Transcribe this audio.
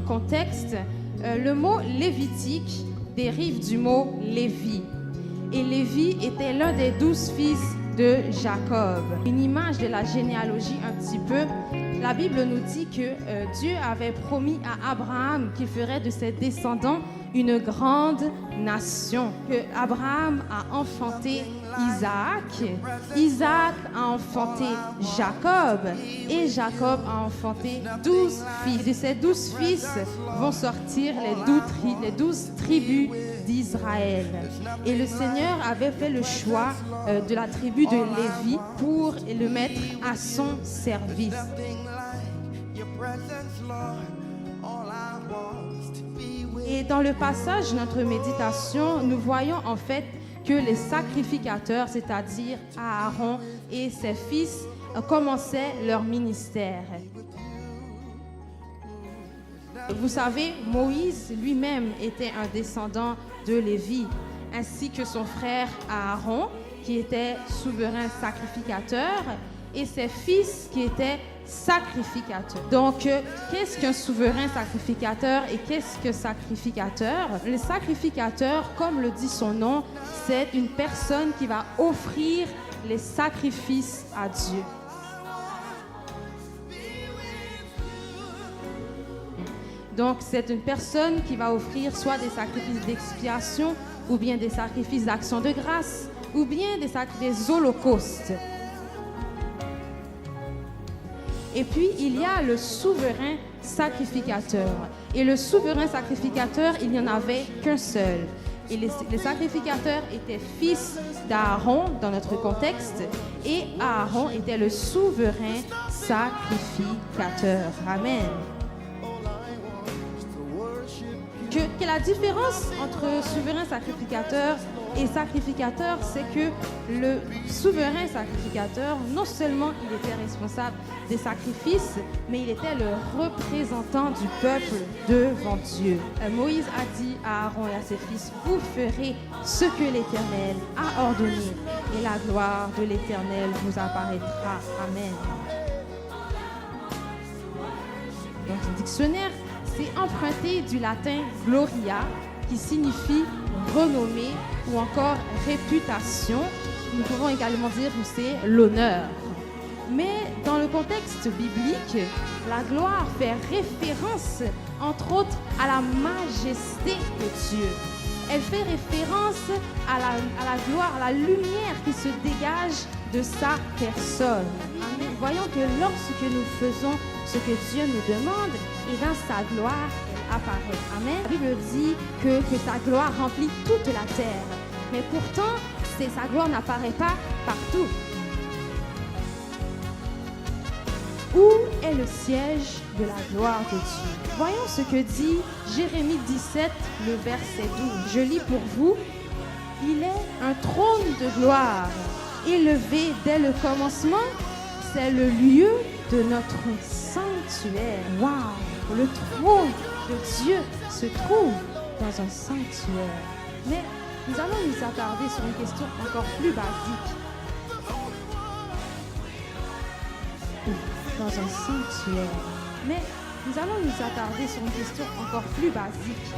contexte, le mot lévitique dérive du mot Lévi. Et Lévi était l'un des 12 fils de Jacob. Une image de la généalogie un petit peu. La Bible nous dit que Dieu avait promis à Abraham qu'il ferait de ses descendants une grande nation. Que Abraham a enfanté Isaac, Isaac a enfanté Jacob et Jacob a enfanté 12 fils. De ces 12 fils vont sortir les 12 tribus d'Israël. Et le Seigneur avait fait le choix de la tribu de Lévi pour le mettre à son service. Et dans le passage de notre méditation, nous voyons en fait que les sacrificateurs, c'est-à-dire Aaron et ses fils, commençaient leur ministère. Vous savez, Moïse lui-même était un descendant de Lévi, ainsi que son frère Aaron, qui était souverain sacrificateur, et ses fils qui étaient sacrificateurs. Donc, qu'est-ce qu'un souverain sacrificateur et qu'est-ce que sacrificateur? Le sacrificateur, comme le dit son nom, c'est une personne qui va offrir les sacrifices à Dieu. Donc, c'est une personne qui va offrir soit des sacrifices d'expiation, ou bien des sacrifices d'action de grâce, ou bien des holocaustes. Et puis, il y a le souverain sacrificateur. Et le souverain sacrificateur, il n'y en avait qu'un seul. Et les sacrificateurs étaient fils d'Aaron, dans notre contexte, et Aaron était le souverain sacrificateur. Amen. Que la différence entre souverain sacrificateur et sacrificateur, c'est que le souverain sacrificateur, non seulement il était responsable des sacrifices, mais il était le représentant du peuple devant Dieu. Moïse a dit à Aaron et à ses fils, vous ferez ce que l'Éternel a ordonné, et la gloire de l'Éternel vous apparaîtra. Amen. Dans le dictionnaire, c'est emprunté du latin gloria, qui signifie renommée ou encore réputation. Nous pouvons également dire que c'est l'honneur. Mais dans le contexte biblique, la gloire fait référence, entre autres, à la majesté de Dieu. Elle fait référence à la gloire, à la lumière qui se dégage de sa personne. Amen. Voyons que lorsque nous faisons ce que Dieu nous demande, et dans sa gloire, elle apparaît. Amen. La Bible dit que sa gloire remplit toute la terre. Mais pourtant, sa gloire n'apparaît pas partout. Où est le siège de la gloire de Dieu? Voyons ce que dit Jérémie 17, le verset 12. Je lis pour vous. Il est un trône de gloire, élevé dès le commencement. C'est le lieu de notre sanctuaire. Waouh! Le trône de Dieu se trouve dans un sanctuaire. Mais nous allons nous attarder sur une question encore plus basique. Dans un sanctuaire. Mais nous allons nous attarder sur une question encore plus basique.